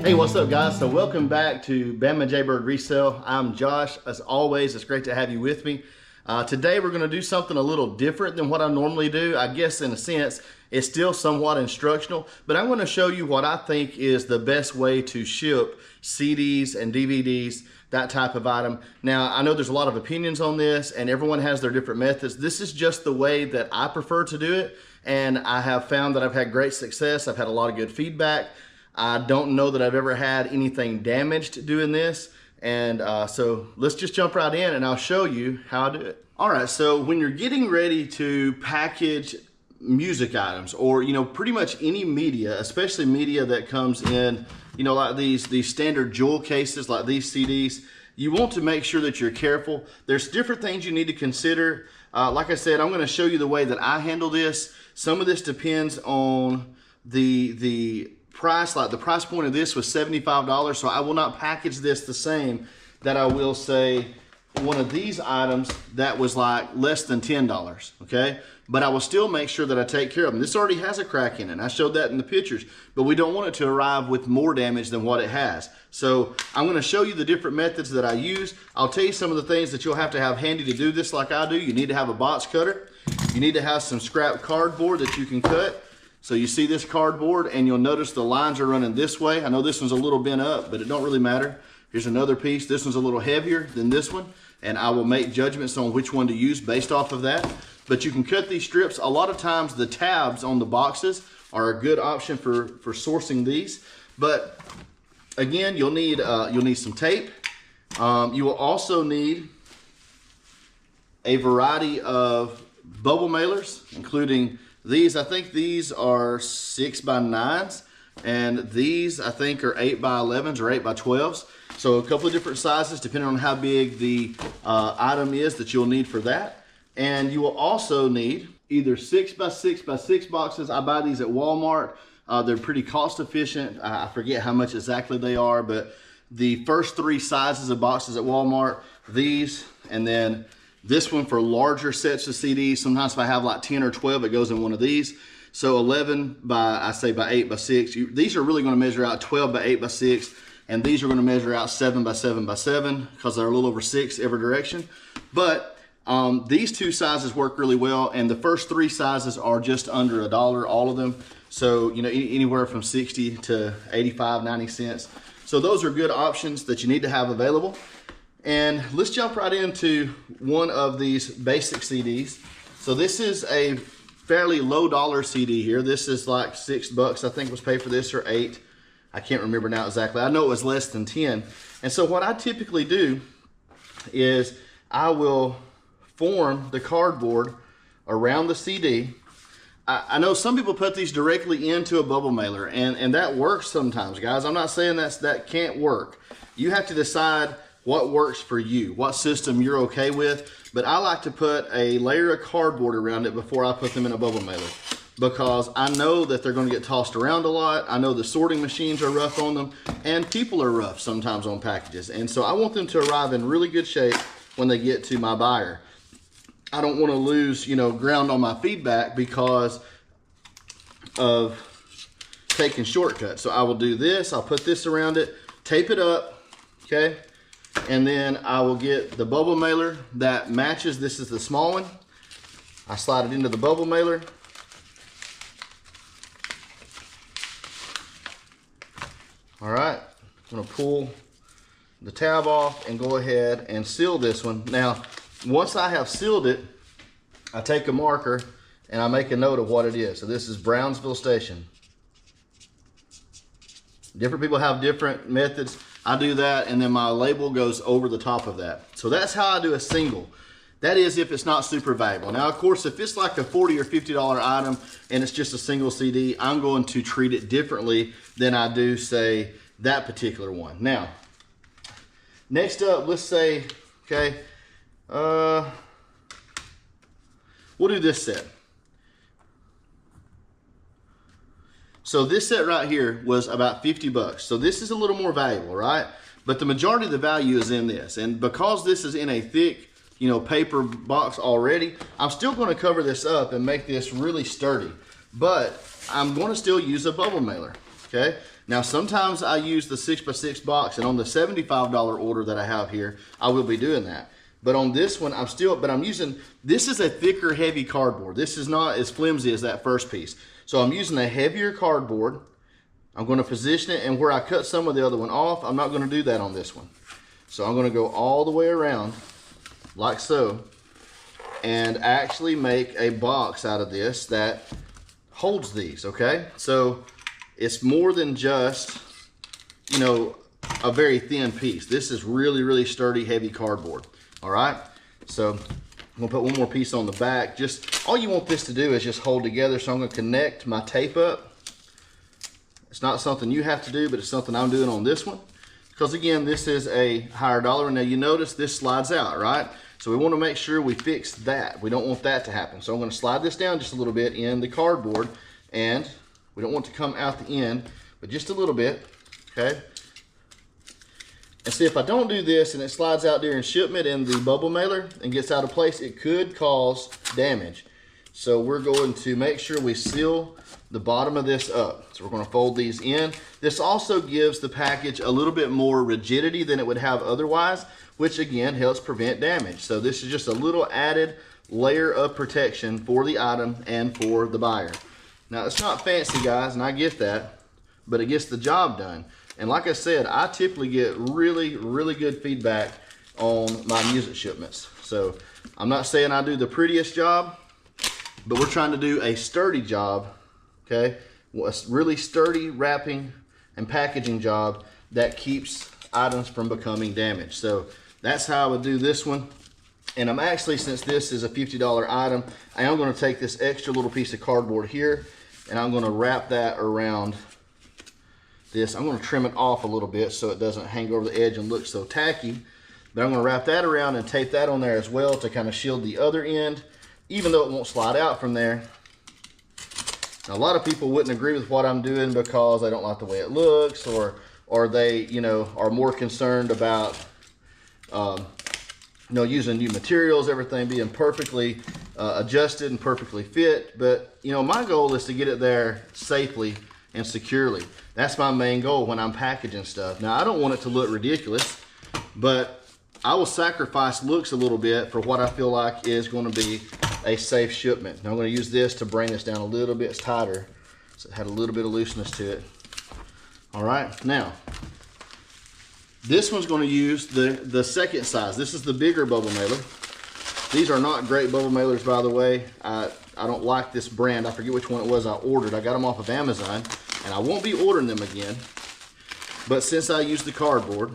Hey, what's up guys? So welcome back to Bama Jaybird Resell. I'm Josh. As always, it's great to have you with me. Today we're going to do something a little different than what I normally do. I guess in a sense, it's still somewhat instructional, but I'm going to show you what I think is the best way to ship CDs and DVDs, that type of item. Now, I know there's a lot of opinions on this and everyone has their different methods. This is just the way that I prefer to do it, and I have found that I've had great success. I've had a lot of good feedback. I don't know that I've ever had anything damaged doing this. And so let's just jump right in and I'll show you how I do it. All right, so when you're getting ready to package music items or, pretty much any media, especially media that comes in, like these standard jewel cases, like these CDs, you want to make sure that you're careful. There's different things you need to consider. Like I said, I'm gonna show you the way that I handle this. Some of this depends on the price. Like the price point of this was $75, so I will not package this the same that I will say one of these items that was like less than $10, okay? But I will still make sure that I take care of them. This already has a crack in it. I showed that in the pictures, but we don't want it to arrive with more damage than what it has. So I'm gonna show you the different methods that I use. I'll tell you some of the things that you'll have to have handy to do this like I do. You need to have a box cutter. You need to have some scrap cardboard that you can cut. So you see this cardboard and you'll notice the lines are running this way. I know this one's a little bent up, but it don't really matter. Here's another piece. This one's a little heavier than this one, and I will make judgments on which one to use based off of that. But you can cut these strips. A lot of times the tabs on the boxes are a good option for sourcing these. But again, you'll need some tape. You will also need a variety of bubble mailers, including these. I think these are 6x9s, and these I think are 8x11s or 8x12s. So a couple of different sizes depending on how big the item is that you'll need for that. And you will also need either 6x6x6 boxes. I buy these at Walmart. They're pretty cost efficient. I forget how much exactly they are, but the first three sizes of boxes at Walmart, these, and then this one for larger sets of CDs. Sometimes if I have like 10 or 12, it goes in one of these. So 11 by, I say by 8x6. These are really gonna measure out 12 by 8x6, and these are gonna measure out 7x7x7 because they're a little over 6 every direction. But these two sizes work really well, and the first three sizes are just under $1, all of them. So, anywhere from 60 to 85, 90 cents. So those are good options that you need to have available. And let's jump right into one of these basic CDs. So this is a fairly low dollar CD here. This is like $6, I think was paid for this, or 8. I can't remember now exactly. I know it was less than 10. And so what I typically do is I will form the cardboard around the CD. I know some people put these directly into a bubble mailer, and that works sometimes, guys. I'm not saying that can't work. You have to decide what works for you, what system you're okay with. But I like to put a layer of cardboard around it before I put them in a bubble mailer, because I know that they're gonna get tossed around a lot. I know the sorting machines are rough on them, and people are rough sometimes on packages. And so I want them to arrive in really good shape when they get to my buyer. I don't wanna lose, ground on my feedback because of taking shortcuts. So I will do this, I'll put this around it, tape it up, okay? And then I will get the bubble mailer that matches. This is the small one. I slide it into the bubble mailer. All right, I'm gonna pull the tab off and go ahead and seal this one. Now, once I have sealed it, I take a marker and I make a note of what it is. So this is Brownsville Station. Different people have different methods. I do that, and then my label goes over the top of that. So that's how I do a single. That is if it's not super valuable. Now, of course, if it's like a $40 or $50 item and it's just a single CD, I'm going to treat it differently than I do, say, that particular one. Now, next up, let's say, okay, we'll do this set. So this set right here was about 50 bucks. So this is a little more valuable, right? But the majority of the value is in this. And because this is in a thick, paper box already, I'm still gonna cover this up and make this really sturdy. But I'm gonna still use a bubble mailer, okay? Now, sometimes I use the 6x6 box, and on the $75 order that I have here, I will be doing that. But on this one, I'm using, this is a thicker, heavy cardboard. This is not as flimsy as that first piece. So I'm using a heavier cardboard. I'm going to position it, and where I cut some of the other one off, I'm not going to do that on this one. So I'm going to go all the way around, like so, and actually make a box out of this that holds these, okay? So it's more than just, you know, a very thin piece. This is really, really sturdy, heavy cardboard. All right, so I'm gonna put one more piece on the back. Just all you want this to do is just hold together. So I'm gonna connect my tape up. It's not something you have to do, but it's something I'm doing on this one. Because again, this is a higher dollar. Now you notice this slides out, right? So we wanna make sure we fix that. We don't want that to happen. So I'm gonna slide this down just a little bit in the cardboard, and we don't want to come out the end, but just a little bit, okay? And see, if I don't do this and it slides out during shipment in the bubble mailer and gets out of place, it could cause damage. So we're going to make sure we seal the bottom of this up. So we're going to fold these in. This also gives the package a little bit more rigidity than it would have otherwise, which again helps prevent damage. So this is just a little added layer of protection for the item and for the buyer. Now, it's not fancy, guys, and I get that, but it gets the job done. And like I said, I typically get really, really good feedback on my music shipments. So I'm not saying I do the prettiest job, but we're trying to do a sturdy job, okay? A really sturdy wrapping and packaging job that keeps items from becoming damaged. So that's how I would do this one. And I'm actually, since this is a $50 item, I am gonna take this extra little piece of cardboard here, and I'm gonna wrap that around this. I'm going to trim it off a little bit so it doesn't hang over the edge and look so tacky. But I'm going to wrap that around and tape that on there as well to kind of shield the other end, even though it won't slide out from there. Now, a lot of people wouldn't agree with what I'm doing because they don't like the way it looks, or they, you know, are more concerned about you know, using new materials, everything being perfectly adjusted and perfectly fit. But you know, my goal is to get it there safely and securely. That's my main goal when I'm packaging stuff. Now, I don't want it to look ridiculous, but I will sacrifice looks a little bit for what I feel like is going to be a safe shipment. Now, I'm going to use this to bring this down a little bit tighter, so it had a little bit of looseness to it. All right, now, this one's going to use the second size. This is the bigger bubble mailer. These are not great bubble mailers, by the way. I don't like this brand. I forget which one it was I ordered. I got them off of Amazon, and I won't be ordering them again. But since I use the cardboard,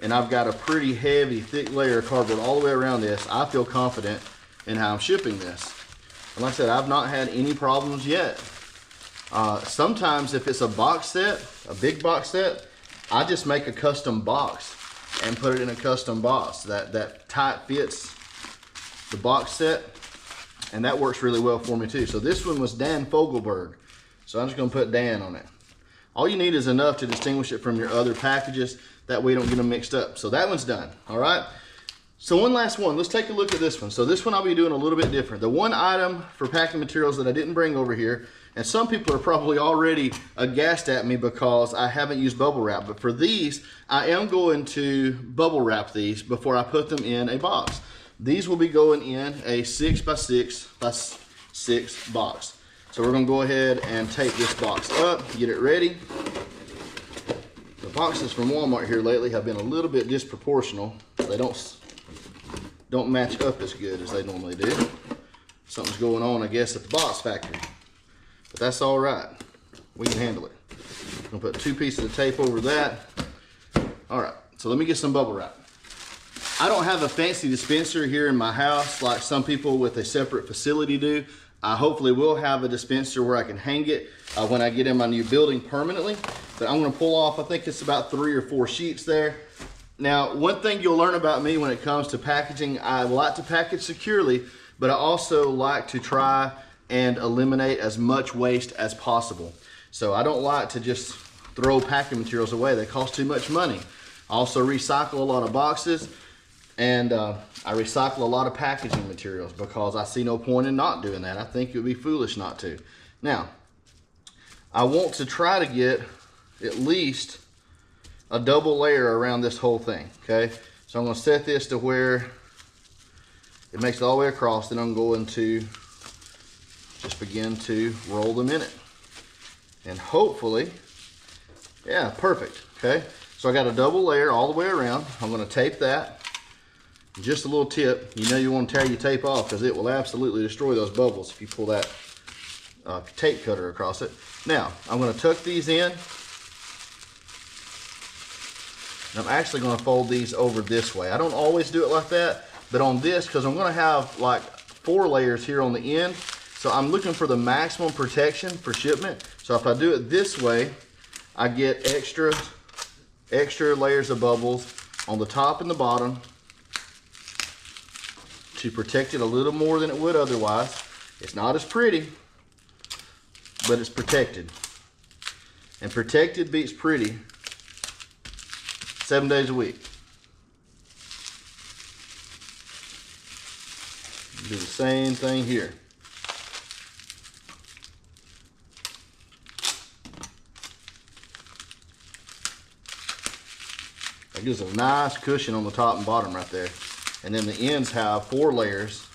and I've got a pretty heavy, thick layer of cardboard all the way around this, I feel confident in how I'm shipping this. And like I said, I've not had any problems yet. Sometimes if it's a box set, a big box set, I just make a custom box and put it in a custom box that tight fits the box set, and that works really well for me too. So this one was Dan Fogelberg, so I'm just gonna put Dan on it. All you need is enough to distinguish it from your other packages, that way you don't get them mixed up. So that one's done, all right? So one last one, let's take a look at this one. So this one I'll be doing a little bit different. The one item for packing materials that I didn't bring over here, and some people are probably already aghast at me because I haven't used bubble wrap, but for these, I am going to bubble wrap these before I put them in a box. These will be going in a 6x6x6 box. So we're gonna go ahead and tape this box up, get it ready. The boxes from Walmart here lately have been a little bit disproportional. They don't match up as good as they normally do. Something's going on, I guess, at the box factory. But that's all right. We can handle it. I'm gonna put 2 pieces of tape over that. All right, so let me get some bubble wrap. I don't have a fancy dispenser here in my house like some people with a separate facility do. I hopefully will have a dispenser where I can hang it when I get in my new building permanently. But I'm gonna pull off, I think it's about 3 or 4 sheets there. Now, one thing you'll learn about me when it comes to packaging, I like to package securely, but I also like to try and eliminate as much waste as possible. So I don't like to just throw packing materials away. They cost too much money. I also recycle a lot of boxes, and I recycle a lot of packaging materials because I see no point in not doing that. I think it would be foolish not to. Now, I want to try to get at least a double layer around this whole thing, okay? So I'm gonna set this to where it makes it all the way across, then I'm going to just begin to roll them in it. And hopefully, yeah, perfect, okay? So I got a double layer all the way around. I'm gonna tape that. Just a little tip, you know you wanna tear your tape off because it will absolutely destroy those bubbles if you pull that tape cutter across it. Now, I'm gonna tuck these in. And I'm actually gonna fold these over this way. I don't always do it like that, but on this, because I'm gonna have like 4 layers here on the end, so I'm looking for the maximum protection for shipment. So if I do it this way, I get extra layers of bubbles on the top and the bottom to protect it a little more than it would otherwise. It's not as pretty, but it's protected. And protected beats pretty 7 days a week. Do the same thing here. That gives a nice cushion on the top and bottom right there. And then the ends have 4 layers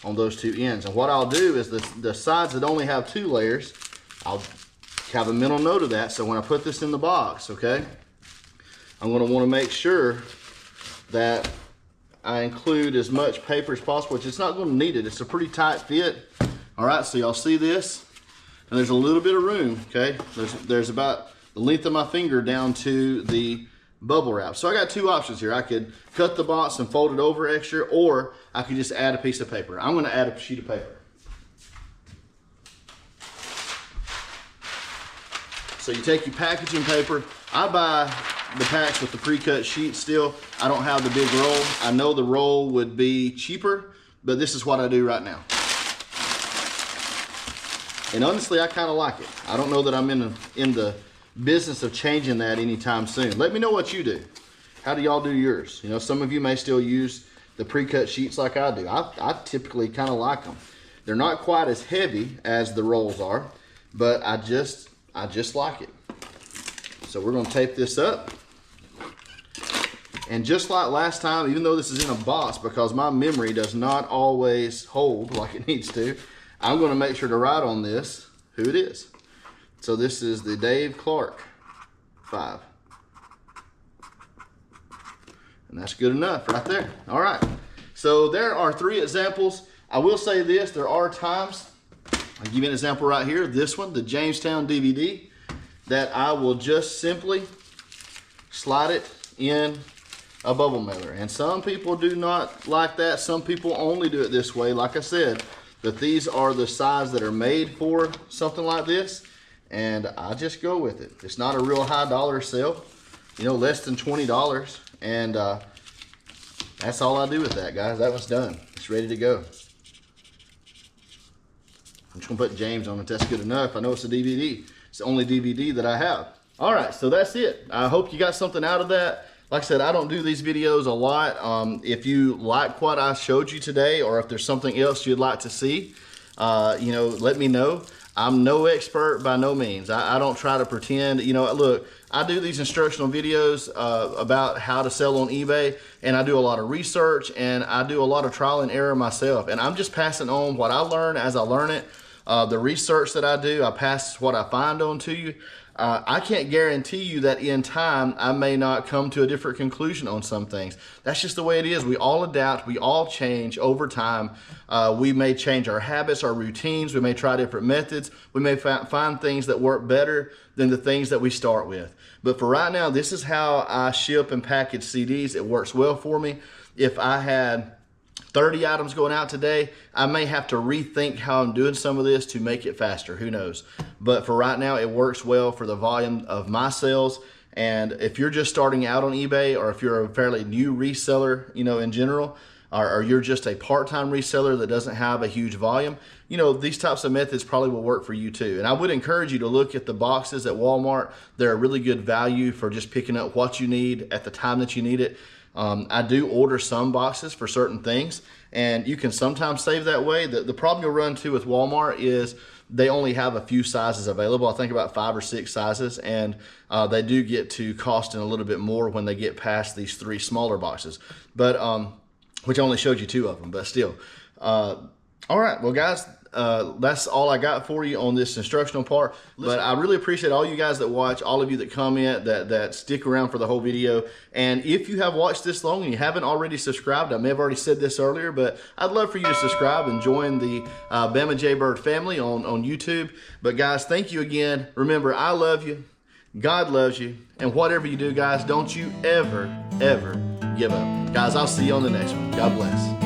on those 2 ends. And what I'll do is the sides that only have 2 layers, I'll have a mental note of that. So when I put this in the box, okay, I'm going to want to make sure that I include as much paper as possible, which it's not going to need it. It's a pretty tight fit. All right, so y'all see this? And there's a little bit of room, okay? There's about the length of my finger down to the bubble wrap. So I got 2 options here. I could cut the box and fold it over extra, or I could just add a piece of paper. I'm going to add a sheet of paper. So you take your packaging paper. I buy the packs with the pre-cut sheet still. I don't have the big roll. I know the roll would be cheaper, but this is what I do right now. And honestly, I kind of like it. I don't know that I'm in the business of changing that anytime soon. Let me know what you do. How do y'all do yours? You know, some of you may still use the pre-cut sheets like I do. I typically kind of like them. They're not quite as heavy as the rolls are, but I just like it. So we're going to tape this up. And just like last time, even though this is in a box, because my memory does not always hold like it needs to, I'm going to make sure to write on this who it is. So this is the Dave Clark 5. And that's good enough right there. All right. So there are 3 examples. I will say this, there are times, I'll give you an example right here, this one, the Jamestown DVD, that I will just simply slide it in a bubble mailer. And some people do not like that. Some people only do it this way. Like I said, that these are the size that are made for something like this, and I just go with it. It's not a real high dollar sale, you know, less than $20, and that's all I do with that, guys. That one's done. It's ready to go. I'm just gonna put James on it. That's good enough. I know it's a DVD. It's the only DVD that I have. All right, so that's it. I hope you got something out of that. Like I said, I don't do these videos a lot. If you like what I showed you today, or if there's something else you'd like to see, you know, let me know. I'm no expert by no means. I don't try to pretend. You know, look, I do these instructional videos about how to sell on eBay, and I do a lot of research, and I do a lot of trial and error myself. And I'm just passing on what I learn as I learn it. The research that I do, I pass what I find on to you. I can't guarantee you that in time I may not come to a different conclusion on some things. That's just the way it is. We all adapt. We all change over time. We may change our habits, our routines. We may try different methods. We may find things that work better than the things that we start with. But for right now, this is how I ship and package CDs. It works well for me. If I had 30 items going out today, I may have to rethink how I'm doing some of this to make it faster. Who knows? But for right now, it works well for the volume of my sales. And if you're just starting out on eBay, or if you're a fairly new reseller, you know, in general, or you're just a part-time reseller that doesn't have a huge volume, you know, these types of methods probably will work for you too. And I would encourage you to look at the boxes at Walmart. They're a really good value for just picking up what you need at the time that you need it. I do order some boxes for certain things, and you can sometimes save that way. The problem you'll run into with Walmart is they only have a few sizes available. I think about 5 or 6 sizes, and they do get to costing a little bit more when they get past these 3 smaller boxes. But which I only showed you 2 of them, but still. All right, well guys, that's all I got for you on this instructional part. But I really appreciate all you guys that watch, all of you that comment, that stick around for the whole video. And if you have watched this long and you haven't already subscribed, I may have already said this earlier, but I'd love for you to subscribe and join the Bama Jaybird family on YouTube. But guys, thank you again. Remember, I love you, God loves you, and whatever you do, guys, don't you ever, ever give up. Guys, I'll see you on the next one. God bless.